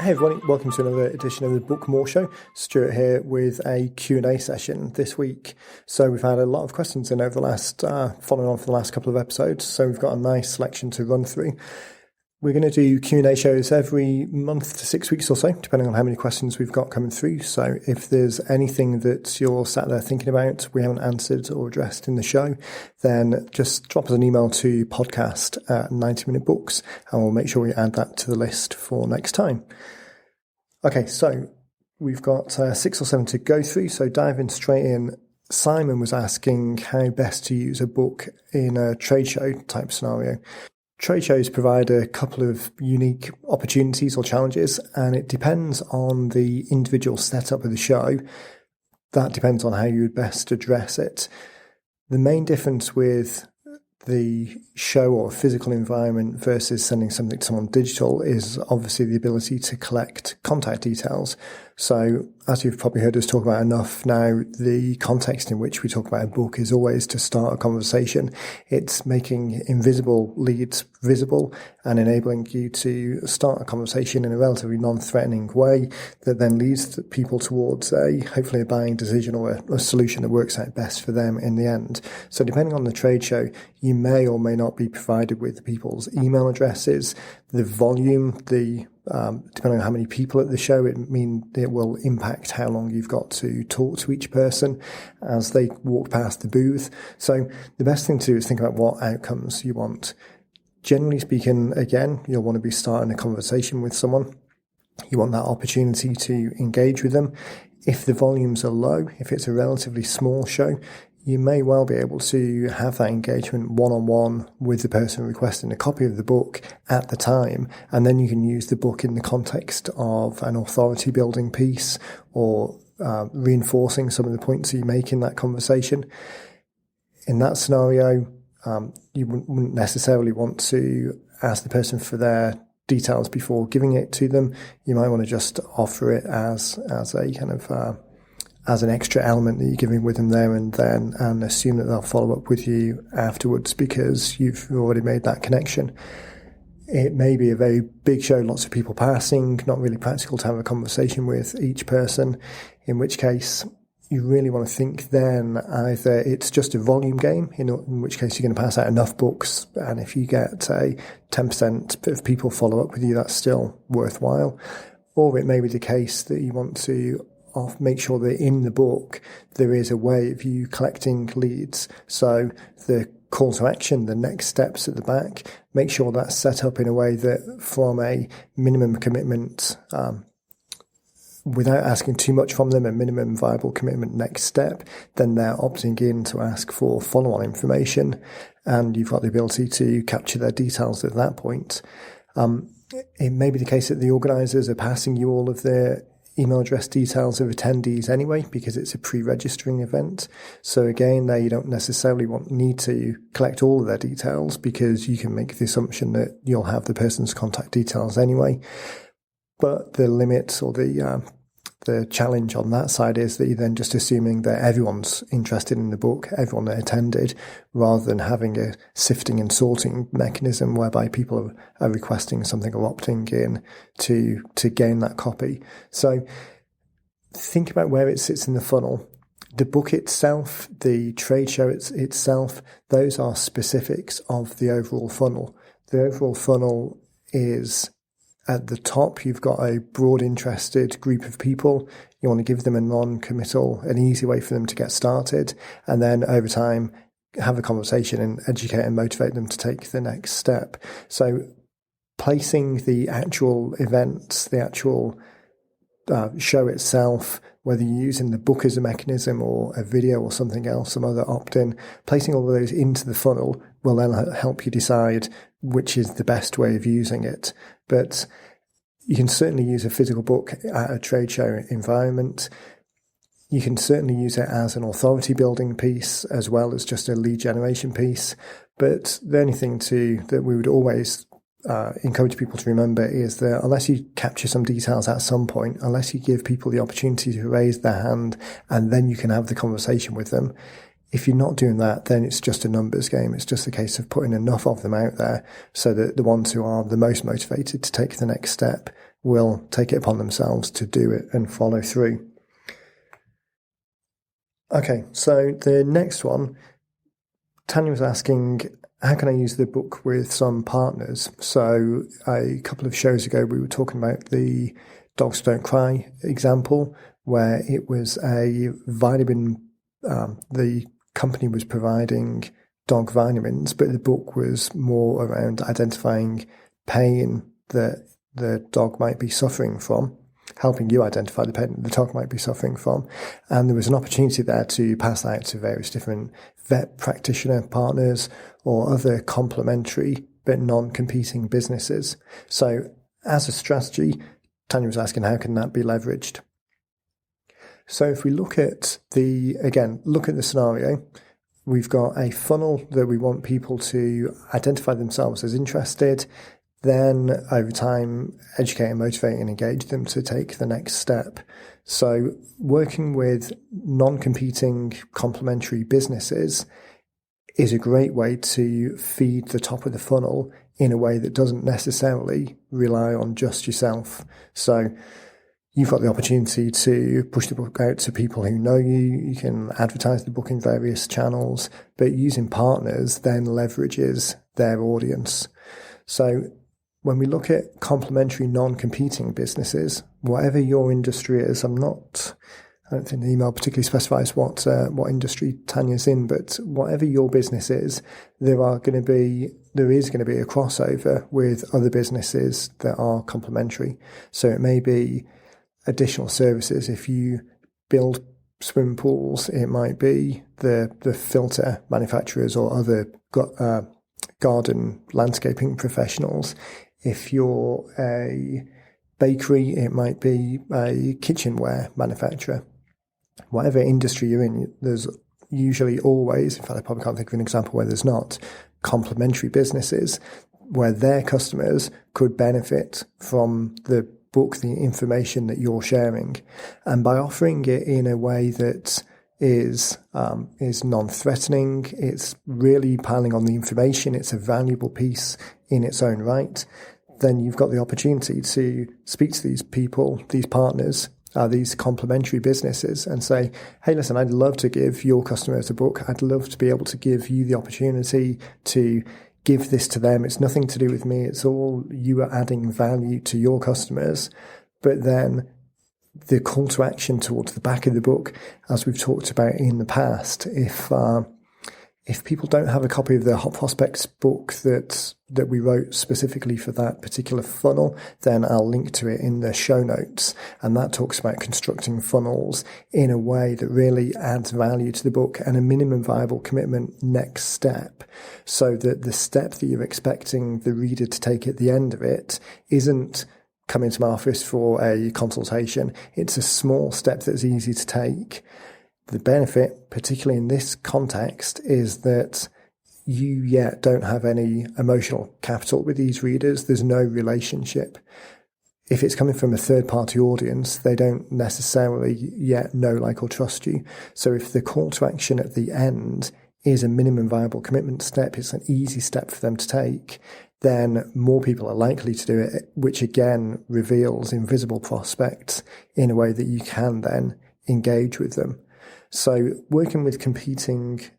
Hey everyone, welcome to another edition of the Book More Show. Stuart here with a Q&A session this week. So we've had a lot of questions in over the last, following on for the last couple of episodes. So we've got a nice selection to run through. We're going to do Q&A shows every month to 6 weeks or so, depending on how many questions we've got coming through. So if there's anything that you're sat there thinking about, we haven't answered or addressed in the show, then just drop us an email to podcast@90minutebooks and we'll make sure we add that to the list for next time. Okay, so we've got 6 or 7 to go through, so diving straight in. Simon was asking how best to use a book in a trade show type scenario. Trade shows provide a couple of unique opportunities or challenges, and it depends on the individual setup of the show. That depends on how you would best address it. The main difference with the show or physical environment versus sending something to someone digital is obviously the ability to collect contact details. So as you've probably heard us talk about enough now, the context in which we talk about a book is always to start a conversation. It's making invisible leads visible and enabling you to start a conversation in a relatively non-threatening way that then leads people towards hopefully a buying decision or a solution that works out best for them in the end. So depending on the trade show, you may or may not be provided with people's email addresses, the volume, depending on how many people at the show, it will impact how long you've got to talk to each person as they walk past the booth. So the best thing to do is think about what outcomes you want. Generally speaking, again, you'll want to be starting a conversation with someone. You want that opportunity to engage with them. If the volumes are low, if it's a relatively small show, you may well be able to have that engagement one-on-one with the person requesting a copy of the book at the time, and then you can use the book in the context of an authority building piece or reinforcing some of the points that you make in that conversation. In that scenario, you wouldn't necessarily want to ask the person for their details before giving it to them. You might want to just offer it as a kind of as an extra element that you're giving with them there and then, and assume that they'll follow up with you afterwards because you've already made that connection. It may be a very big show, lots of people passing, not really practical to have a conversation with each person, in which case you really want to think then either it's just a volume game, in which case you're going to pass out enough books, and if you get a 10% of people follow up with you, that's still worthwhile. Or it may be the case that you want to make sure that in the book there is a way of you collecting leads. So the call to action, the next steps at the back, make sure that's set up in a way that from a minimum commitment, without asking too much from them, a minimum viable commitment next step, then they're opting in to ask for follow-on information, and you've got the ability to capture their details at that point. It may be the case that the organisers are passing you all of their email address details of attendees anyway, because it's a pre-registering event. So again, there you don't necessarily need to collect all of their details because you can make the assumption that you'll have the person's contact details anyway. But the limit or the challenge on that side is that you're then just assuming that everyone's interested in the book, everyone that attended, rather than having a sifting and sorting mechanism whereby people are requesting something or opting in to gain that copy. So think about where it sits in the funnel. The book itself, the trade show itself, those are specifics of the overall funnel. The overall funnel is at the top, you've got a broad interested group of people. You want to give them a non-committal, an easy way for them to get started. And then over time, have a conversation and educate and motivate them to take the next step. So placing the actual events, the actual show itself, whether you're using the book as a mechanism or a video or something else, some other opt-in, placing all of those into the funnel will then help you decide which is the best way of using it. But you can certainly use a physical book at a trade show environment. You can certainly use it as an authority building piece as well as just a lead generation piece. But the only thing that we would always encourage people to remember is that unless you capture some details at some point, unless you give people the opportunity to raise their hand and then you can have the conversation with them, if you're not doing that, then it's just a numbers game. It's just a case of putting enough of them out there so that the ones who are the most motivated to take the next step will take it upon themselves to do it and follow through. Okay, so the next one, Tanya was asking, how can I use the book with some partners? So a couple of shows ago, we were talking about the Dogs Don't Cry example, where it was a vitamin, the company was providing dog vitamins, but the book was more around identifying pain that the dog might be suffering from, helping you identify the pain that the dog might be suffering from. And there was an opportunity there to pass that out to various different vet practitioner partners or other complementary but non-competing businesses. So as a strategy, Tanya was asking, how can that be leveraged? So if we look at the scenario, we've got a funnel that we want people to identify themselves as interested, then over time, educate and motivate and engage them to take the next step. So working with non-competing complementary businesses is a great way to feed the top of the funnel in a way that doesn't necessarily rely on just yourself. So you've got the opportunity to push the book out to people who know you. You can advertise the book in various channels, but using partners then leverages their audience. So when we look at complementary non-competing businesses, whatever your industry is, I don't think the email particularly specifies what industry Tanya's in, but whatever your business is, there is going to be a crossover with other businesses that are complementary. So it may be additional services. If you build swim pools, it might be the filter manufacturers or other garden landscaping professionals. If you're a bakery, it might be a kitchenware manufacturer. Whatever industry you're in, there's usually always, in fact, I probably can't think of an example where there's not, complementary businesses where their customers could benefit from the book, the information that you're sharing. And by offering it in a way that is non-threatening, it's really piling on the information, it's a valuable piece in its own right, then you've got the opportunity to speak to these people, these partners, these complementary businesses, and say, hey, listen, I'd love to give your customers a book. I'd love to be able to give you the opportunity to give this to them. It's nothing to do with me. It's all you are adding value to your customers. But then the call to action towards the back of the book, as we've talked about in the past, if people don't have a copy of the Hot Prospects book that we wrote specifically for that particular funnel, then I'll link to it in the show notes. And that talks about constructing funnels in a way that really adds value to the book and a minimum viable commitment next step, so that the step that you're expecting the reader to take at the end of it isn't come into my office for a consultation. It's a small step that's easy to take. The benefit, particularly in this context, is that you yet don't have any emotional capital with these readers. There's no relationship. If it's coming from a third-party audience, they don't necessarily yet know, like, or trust you. So if the call to action at the end is a minimum viable commitment step, it's an easy step for them to take, then more people are likely to do it, which again reveals invisible prospects in a way that you can then engage with them. So working with complementary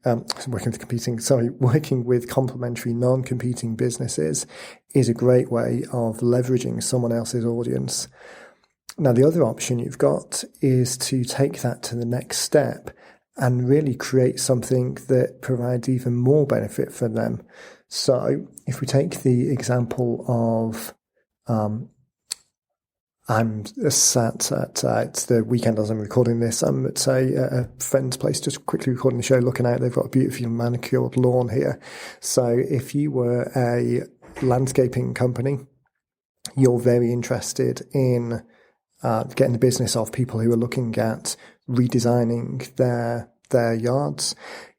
non-competing businesses is a great way of leveraging someone else's audience. Now, the other option you've got is to take that to the next step and really create something that provides even more benefit for them. So if we take the example of I'm sat at, it's the weekend as I'm recording this, I'm at a friend's place just quickly recording the show, looking out, they've got a beautifully manicured lawn here. So if you were a landscaping company, you're very interested in getting the business of people who are looking at redesigning their yards,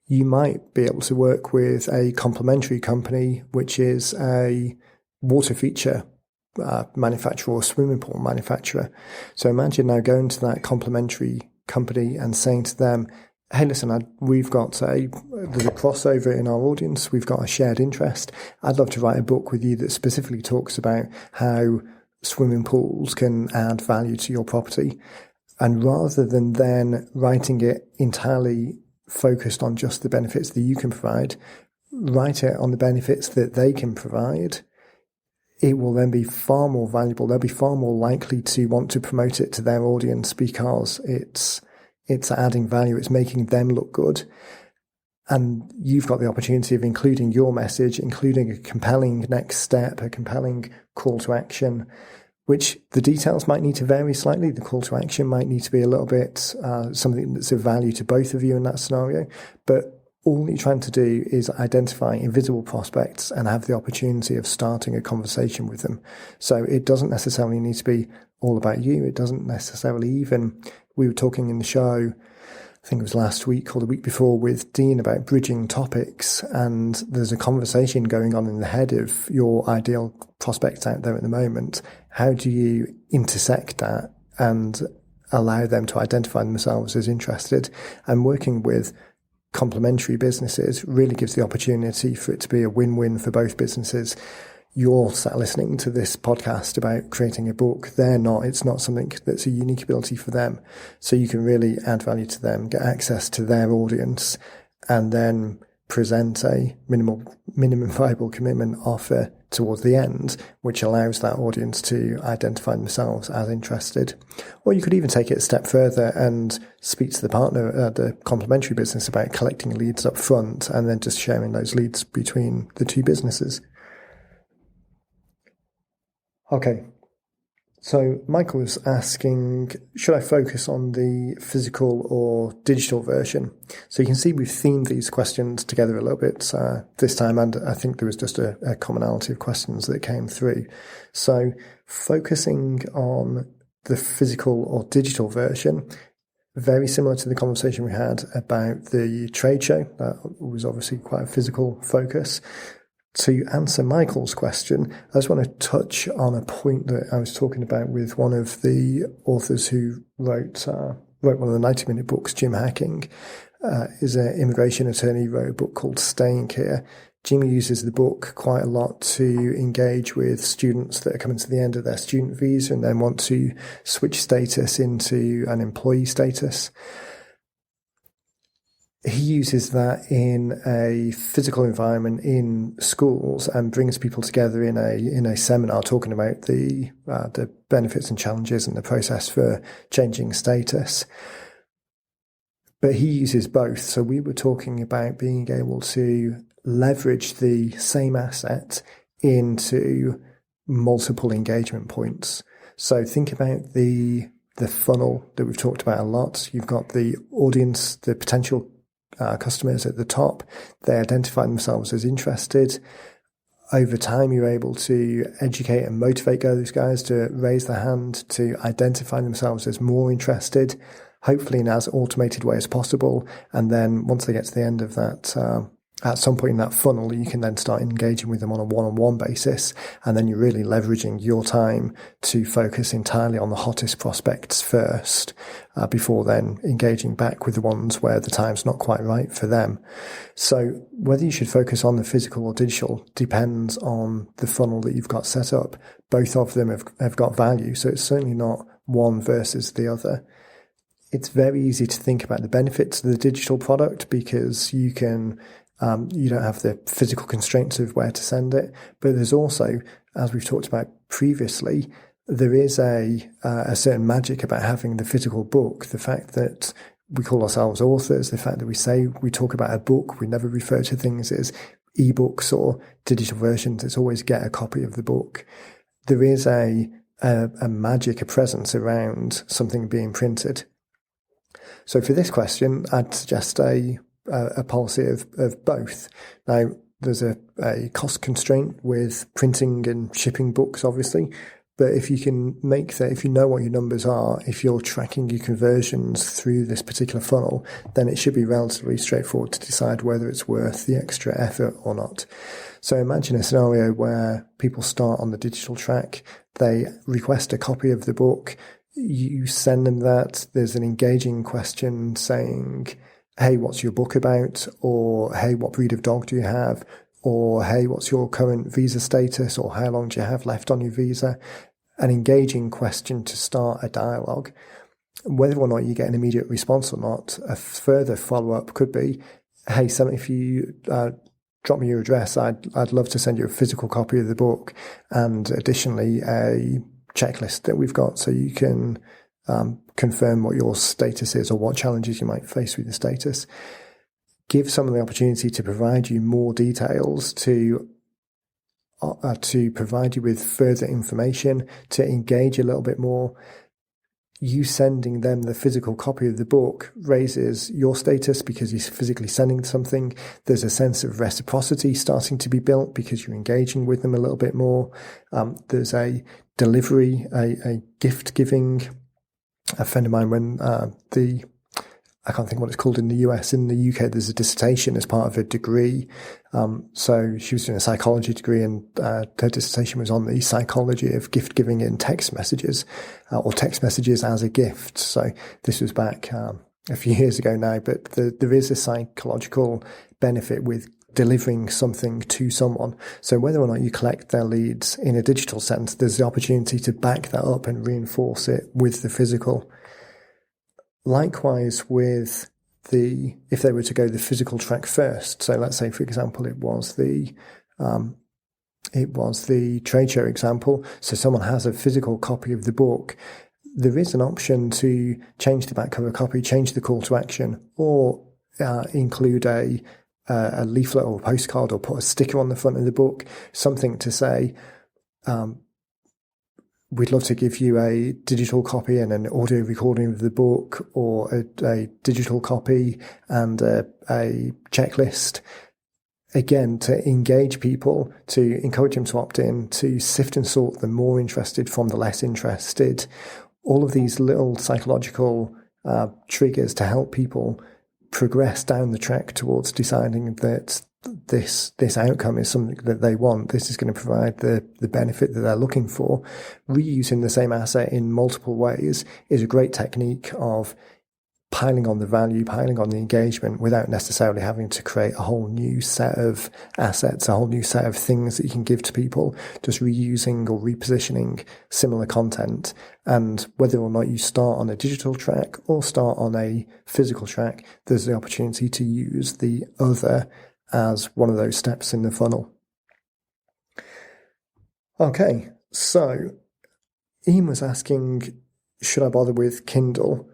you might be able to work with a complementary company, which is a water feature manufacturer or swimming pool manufacturer. So imagine now going to that complementary company and saying to them, hey, listen, we've got there's a crossover in our audience. We've got a shared interest. I'd love to write a book with you that specifically talks about how swimming pools can add value to your property. And rather than then writing it entirely focused on just the benefits that you can provide, write it on the benefits that they can provide. It will then be far more valuable. They'll be far more likely to want to promote it to their audience because it's adding value. It's making them look good. And you've got the opportunity of including your message, including a compelling next step, a compelling call to action, which the details might need to vary slightly. The call to action might need to be a little bit something that's of value to both of you in that scenario. But all you're trying to do is identify invisible prospects and have the opportunity of starting a conversation with them. So it doesn't necessarily need to be all about you. It doesn't necessarily even, we were talking in the show, I think it was last week or the week before, with Dean about bridging topics, and there's a conversation going on in the head of your ideal prospects out there at the moment. How do you intersect that and allow them to identify themselves as interested? And working with complementary businesses really gives the opportunity for it to be a win-win for both businesses. You're sat listening to this podcast about creating a book. They're not. It's not something that's a unique ability for them. So you can really add value to them, get access to their audience, and then present a minimum viable commitment offer towards the end, which allows that audience to identify themselves as interested. Or you could even take it a step further and speak to the partner, the complementary business, about collecting leads up front and then just sharing those leads between the two businesses. Okay, so Michael was asking, should I focus on the physical or digital version? So you can see we've themed these questions together a little bit this time, and I think there was just a commonality of questions that came through. So focusing on the physical or digital version, very similar to the conversation we had about the trade show. That was obviously quite a physical focus. To answer Michael's question, I just want to touch on a point that I was talking about with one of the authors who wrote one of the 90-minute books, Jim Hacking, is an immigration attorney, wrote a book called Staying Here. Jim uses the book quite a lot to engage with students that are coming to the end of their student visa and then want to switch status into an employee status. He uses that in a physical environment in schools and brings people together in a seminar talking about the benefits and challenges and the process for changing status. But he uses both. So we were talking about being able to leverage the same asset into multiple engagement points. So think about the funnel that we've talked about a lot. You've got the audience, the potential customers at the top. They identify themselves as interested. Over time, you're able to educate and motivate those guys to raise their hand, to identify themselves as more interested, hopefully in as automated way as possible. And then once they get to the end of that, at some point in that funnel, you can then start engaging with them on a one-on-one basis. And then you're really leveraging your time to focus entirely on the hottest prospects first, before then engaging back with the ones where the time's not quite right for them. So whether you should focus on the physical or digital depends on the funnel that you've got set up. Both of them have got value. So it's certainly not one versus the other. It's very easy to think about the benefits of the digital product because you don't have the physical constraints of where to send it. But there's also, as we've talked about previously, there is a certain magic about having the physical book. The fact that we call ourselves authors, the fact that we say we talk about a book, we never refer to things as ebooks or digital versions. It's always get a copy of the book. There is a magic, a presence around something being printed. So for this question, I'd suggest a policy of both. Now, there's a cost constraint with printing and shipping books, obviously, but if you can make that, if you know what your numbers are, if you're tracking your conversions through this particular funnel, then it should be relatively straightforward to decide whether it's worth the extra effort or not. So imagine a scenario where people start on the digital track, they request a copy of the book, you send them that, there's an engaging question saying, hey, what's your book about? Or, hey, what breed of dog do you have? Or, hey, what's your current visa status? Or how long do you have left on your visa? an engaging question to start a dialogue. Whether or not you get an immediate response or not, a further follow-up could be, hey, if you drop me your address, I'd love to send you a physical copy of the book, and additionally a checklist that we've got so you can confirm what your status is or what challenges you might face with the status. Give someone the opportunity to provide you more details, to provide you with further information, to engage a little bit more. You sending them the physical copy of the book raises your status because you're physically sending something. There's a sense of reciprocity starting to be built because you're engaging with them a little bit more. There's a delivery, a gift giving. A friend of mine, when I can't think what it's called in the US. In the UK, there's a dissertation as part of a degree. So she was doing a psychology degree, and her dissertation was on the psychology of gift giving in text messages, or text messages as a gift. So this was back a few years ago now, but there is a psychological benefit with delivering something to someone. So whether or not you collect their leads in a digital sense, there's the opportunity to back that up and reinforce it with the physical. Likewise with if they were to go the physical track first, so let's say, for example, it was the trade show example, so someone has a physical copy of the book, there is an option to change the back cover copy, change the call to action, or include a leaflet or a postcard, or put a sticker on the front of the book, something to say, we'd love to give you a digital copy and an audio recording of the book, or a digital copy and a checklist. Again, to engage people, to encourage them to opt in, to sift and sort the more interested from the less interested. All of these little psychological triggers to help people progress down the track towards deciding that this outcome is something that they want. This is going to provide the benefit that they're looking for. Reusing the same asset in multiple ways is a great technique of piling on the value, piling on the engagement, without necessarily having to create a whole new set of assets, a whole new set of things that you can give to people. Just reusing or repositioning similar content. And whether or not you start on a digital track or start on a physical track, there's the opportunity to use the other as one of those steps in the funnel. Okay, so Ian was asking, should I bother with Kindle?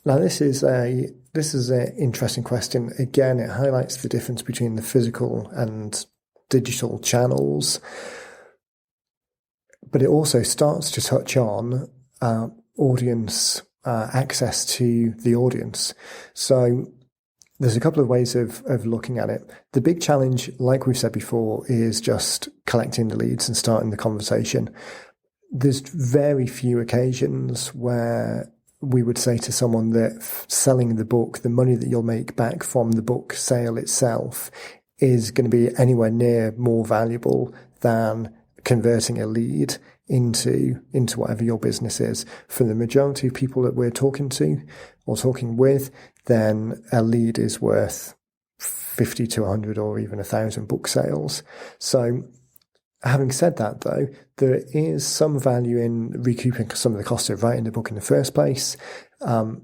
Now this is an interesting question. Again, it highlights the difference between the physical and digital channels, but it also starts to touch on audience access to the audience. So there's a couple of ways of looking at it. The big challenge, like we've said before, is just collecting the leads and starting the conversation. There's very few occasions where we would say to someone that selling the book, the money that you'll make back from the book sale itself, is going to be anywhere near more valuable than converting a lead into whatever your business is. For the majority of people that we're talking to or talking with, then a lead is worth 50 to 100 or even 1,000 book sales. So having said that, though, there is some value in recouping some of the cost of writing the book in the first place. There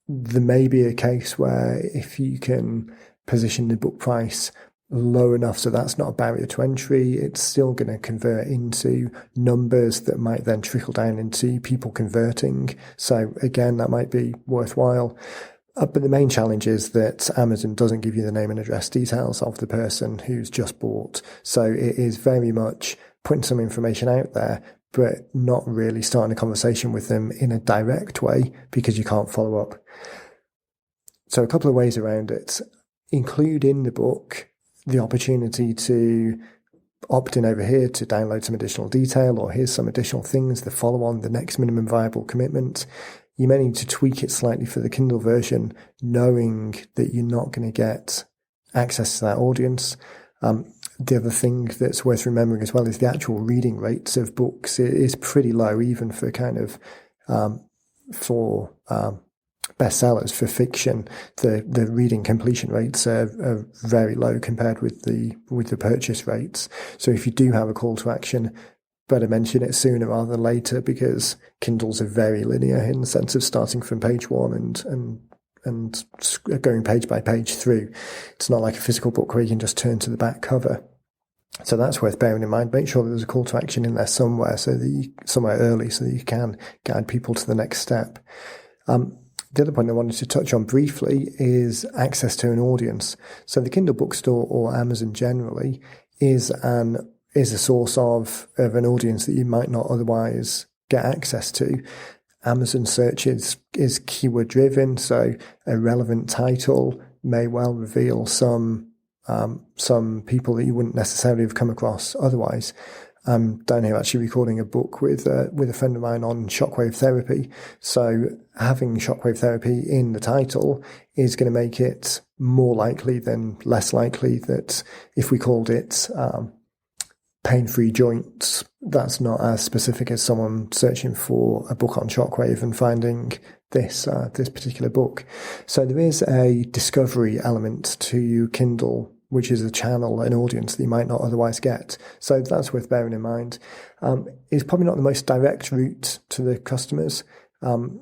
may be a case where if you can position the book price low enough so that's not a barrier to entry, it's still going to convert into numbers that might then trickle down into people converting. So again, that might be worthwhile. But the main challenge is that Amazon doesn't give you the name and address details of the person who's just bought. So it is very much putting some information out there, but not really starting a conversation with them in a direct way because you can't follow up. So a couple of ways around it. Include in the book the opportunity to opt in over here to download some additional detail, or here's some additional things, the follow on, the next minimum viable commitment. You may need to tweak it slightly for the Kindle version, knowing that you're not going to get access to that audience. The other thing that's worth remembering as well is the actual reading rates of books. It is pretty low, even for kind of bestsellers, for fiction. The reading completion rates are very low compared with the purchase rates. So if you do have a call to action, better mention it sooner rather than later, because Kindles are very linear in the sense of starting from page one and going page by page through. It's not like a physical book where you can just turn to the back cover. So that's worth bearing in mind. Make sure that there's a call to action in there somewhere, somewhere early, so that you can guide people to the next step. The other point I wanted to touch on briefly is access to an audience. So the Kindle bookstore, or Amazon generally, is a source of an audience that you might not otherwise get access to. Amazon search is keyword driven, so a relevant title may well reveal some people that you wouldn't necessarily have come across otherwise. I'm down here actually recording a book with a friend of mine on shockwave therapy. So having shockwave therapy in the title is going to make it more likely than less likely that if we called it pain-free joints, that's not as specific as someone searching for a book on shockwave and finding this particular book. So there is a discovery element to Kindle, which is a channel, an audience that you might not otherwise get. So that's worth bearing in mind. It's probably not the most direct route to the customers. There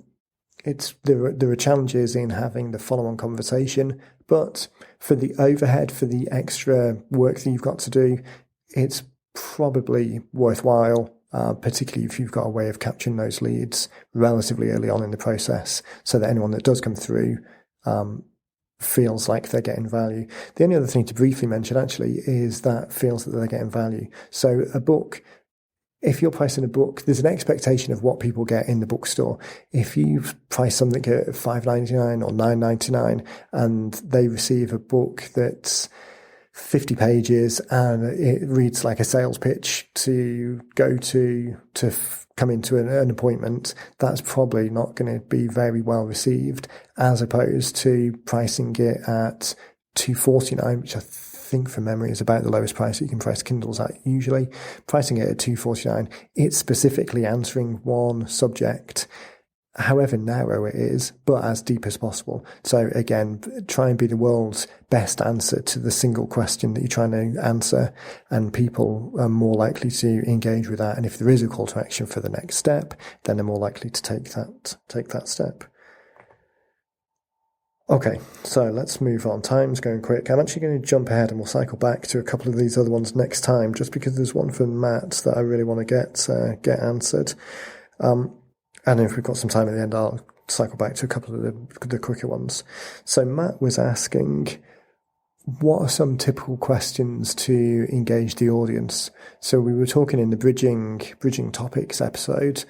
are challenges in having the follow-on conversation, but for the overhead, for the extra work that you've got to do, it's probably worthwhile, particularly if you've got a way of capturing those leads relatively early on in the process, so that anyone that does come through feels like they're getting value. The only other thing to briefly mention actually is that feels that they're getting value. So a book, if you're pricing a book, there's an expectation of what people get in the bookstore. If you price something at $5.99 or $9.99 and they receive a book that's 50 pages and it reads like a sales pitch to go to come into an appointment, that's probably not going to be very well received, as opposed to pricing it at $2.49, which I think from memory is about the lowest price that you can price Kindles at usually. Pricing it at $2.49, it's specifically answering one subject, however narrow it is, but as deep as possible. So again, try and be the world's best answer to the single question that you're trying to answer, and people are more likely to engage with that. And if there is a call to action for the next step, then they're more likely to take that step. Okay, so let's move on. Time's going quick. I'm actually going to jump ahead and we'll cycle back to a couple of these other ones next time, just because there's one from Matt that I really want to get answered. And if we've got some time at the end, I'll cycle back to a couple of the quicker ones. So Matt was asking, what are some typical questions to engage the audience? So we were talking in the bridging topics episode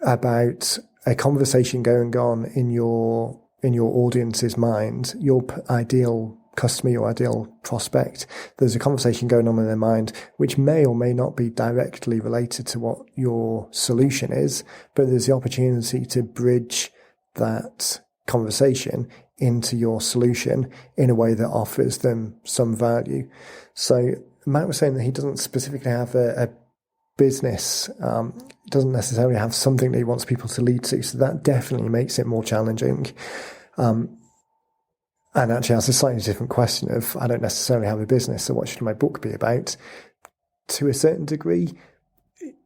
about a conversation going on in your audience's mind, your ideal customer, your ideal prospect. There's a conversation going on in their mind which may or may not be directly related to what your solution is, but there's the opportunity to bridge that conversation into your solution in a way that offers them some value. So Matt was saying that he doesn't specifically have a business, doesn't necessarily have something that he wants people to lead to, so that definitely makes it more challenging. And actually has a slightly different question of, I don't necessarily have a business, so what should my book be about? To a certain degree,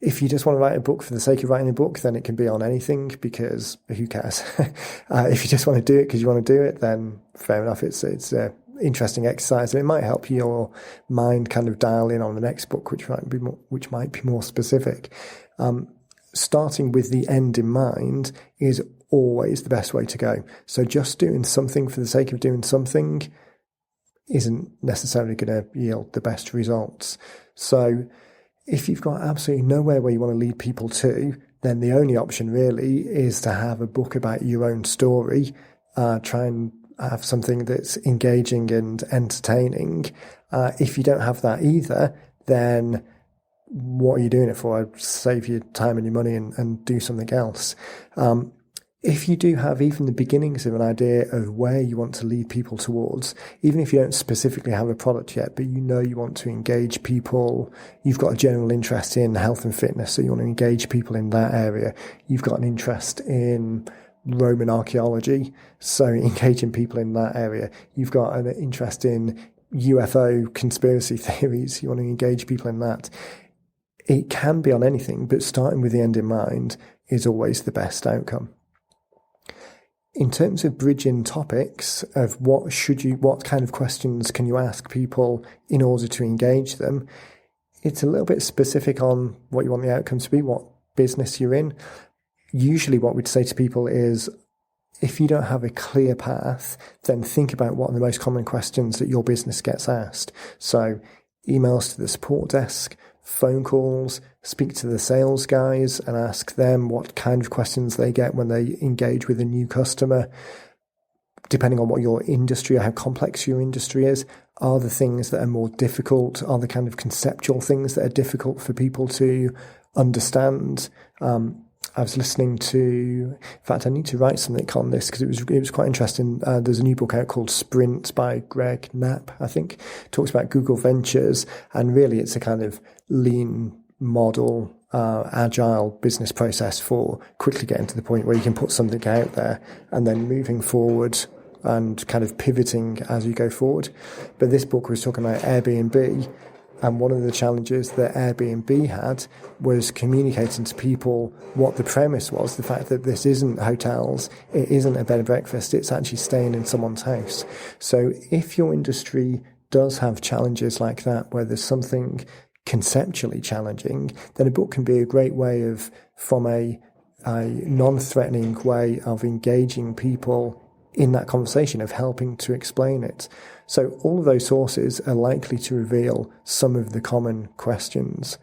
if you just want to write a book for the sake of writing a book, then it can be on anything, because who cares? If you just want to do it because you want to do it, then fair enough. It's an interesting exercise, and it might help your mind kind of dial in on the next book, which might be more specific. Starting with the end in mind is always the best way to go. So just doing something for the sake of doing something isn't necessarily going to yield the best results. So if you've got absolutely nowhere where you want to lead people to, then the only option really is to have a book about your own story. Try and have something that's engaging and entertaining. If you don't have that either, then what are you doing it for? I'd save your time and your money and do something else. If you do have even the beginnings of an idea of where you want to lead people towards, even if you don't specifically have a product yet, but you know you want to engage people, you've got a general interest in health and fitness, so you want to engage people in that area. You've got an interest in Roman archaeology, so engaging people in that area. You've got an interest in UFO conspiracy theories, you want to engage people in that. it can be on anything, but starting with the end in mind is always the best outcome. In terms of bridging topics of what kind of questions can you ask people in order to engage them, it's a little bit specific on what you want the outcome to be, what business you're in. Usually what we'd say to people is, if you don't have a clear path, then think about what are the most common questions that your business gets asked. So emails to the support desk, phone calls, speak to the sales guys and ask them what kind of questions they get when they engage with a new customer. Depending on what your industry or how complex your industry is, are the things that are more difficult, are the kind of conceptual things that are difficult for people to understand. I was listening to, in fact, I need to write something on this because it was quite interesting. There's a new book out called Sprint by Greg Knapp, I think. It talks about Google Ventures, and really it's a kind of lean model, agile business process for quickly getting to the point where you can put something out there and then moving forward and kind of pivoting as you go forward. But this book was talking about Airbnb, and one of the challenges that Airbnb had was communicating to people what the premise was, the fact that this isn't hotels, it isn't a bed and breakfast, it's actually staying in someone's house. So if your industry does have challenges like that, where there's something conceptually challenging, then a book can be a great way of, from a non-threatening way of engaging people in that conversation, of helping to explain it. So all of those sources are likely to reveal some of the common questions.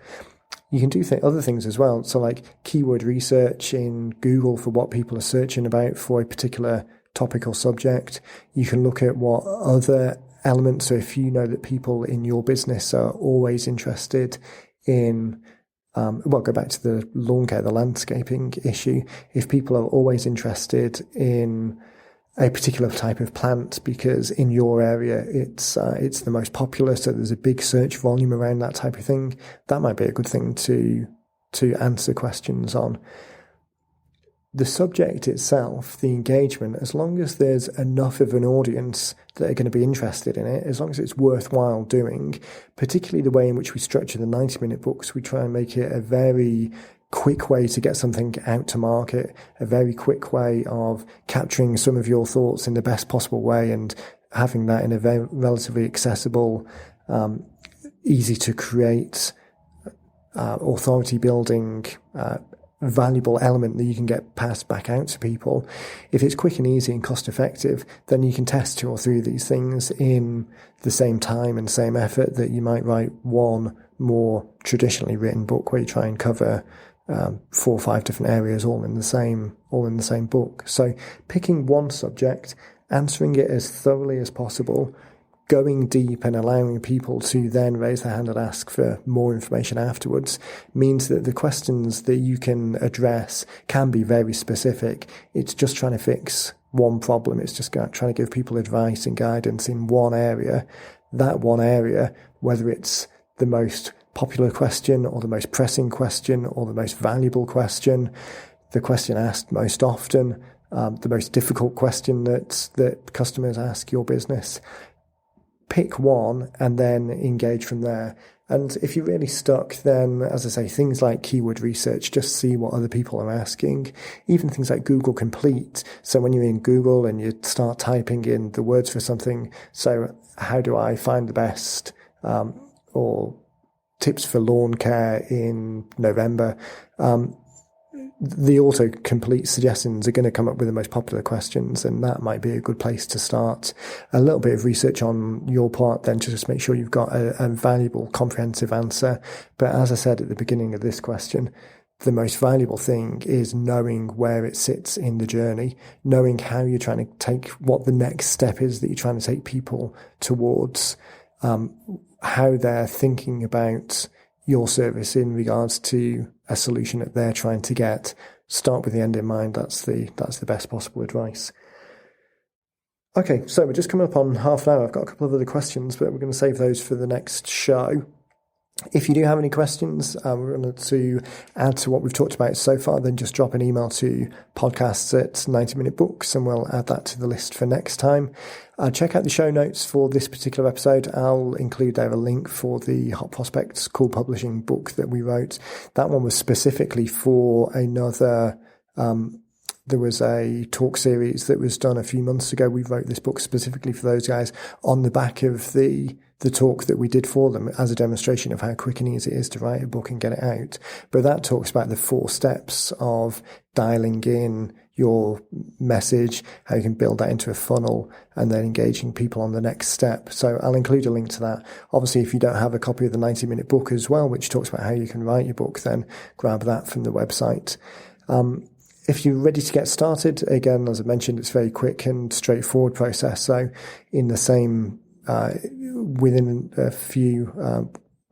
You can do other things as well. So like keyword research in Google for what people are searching about for a particular topic or subject. You can look at what other elements, so if you know that people in your business are always interested in, go back to the lawn care, the landscaping issue. If people are always interested in a particular type of plant because in your area it's the most popular, so there's a big search volume around that type of thing, that might be a good thing to answer questions on. The subject itself, the engagement, as long as there's enough of an audience that are going to be interested in it, as long as it's worthwhile doing, particularly the way in which we structure the 90-minute books, we try and make it a very quick way to get something out to market, a very quick way of capturing some of your thoughts in the best possible way and having that in a very relatively accessible, easy to create, authority building, valuable element that you can get passed back out to people. If it's quick and easy and cost effective, then you can test 2 or 3 of these things in the same time and same effort that you might write one more traditionally written book where you try and cover 4 or 5 different areas all in the same book. So picking one subject, answering it as thoroughly as possible, going deep and allowing people to then raise their hand and ask for more information afterwards means that the questions that you can address can be very specific. It's just trying to fix one problem. It's just trying to give people advice and guidance in one area. That one area, whether it's the most popular question or the most pressing question or the most valuable question, the question asked most often, the most difficult question that customers ask your business. Pick one and then engage from there. And if you're really stuck, then, as I say, things like keyword research, just see what other people are asking. Even things like Google Complete. So when you're in Google and you start typing in the words for something, so how do I find the best, or tips for lawn care in November, the autocomplete suggestions are going to come up with the most popular questions, and that might be a good place to start. A little bit of research on your part then to just make sure you've got a valuable, comprehensive answer. But as I said at the beginning of this question, the most valuable thing is knowing where it sits in the journey, knowing how you're trying to take, what the next step is that you're trying to take people towards, how they're thinking about your service in regards to a solution that they're trying to get. Start with the end in mind. That's the best possible advice. Okay, so we're just coming up on half an hour. I've got a couple of other questions, but we're going to save those for the next show. If you do have any questions to add to what we've talked about so far, then just drop an email to podcasts@90minutebooks and we'll add that to the list for next time. Check out the show notes for this particular episode. I'll include there a link for the Hot Prospects Cool Publishing book that we wrote. That one was specifically for another... there was a talk series that was done a few months ago. We wrote this book specifically for those guys on the back of the talk that we did for them as a demonstration of how quick and easy it is to write a book and get it out. But that talks about the 4 steps of dialing in your message, how you can build that into a funnel, and then engaging people on the next step. So I'll include a link to that. Obviously, if you don't have a copy of the 90-minute book as well, which talks about how you can write your book, then grab that from the website. If you're ready to get started, again, as I mentioned, it's a very quick and straightforward process. So in the same, within a few,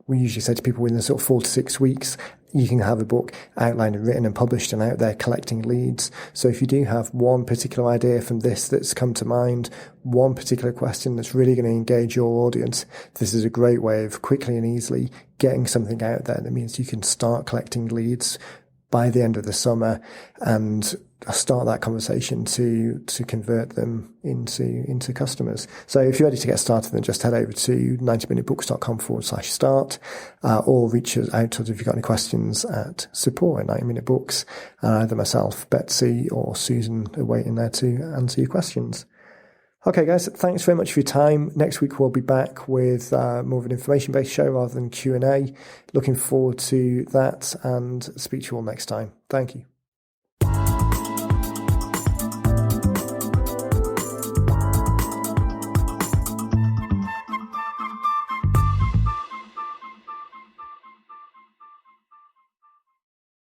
we usually say to people within sort of 4 to 6 weeks, you can have a book outlined and written and published and out there collecting leads. So if you do have one particular idea from this that's come to mind, one particular question that's really going to engage your audience, this is a great way of quickly and easily getting something out there. That means you can start collecting leads by the end of the summer and start that conversation to convert them into customers. So if you're ready to get started, then just head over to 90minutebooks.com/start, or reach out to us if you've got any questions at support@90minutebooks. Either myself, Betsy, or Susan are waiting there to answer your questions. Okay, guys, thanks very much for your time. Next week, we'll be back with more of an information-based show rather than Q&A. Looking forward to that and speak to you all next time. Thank you.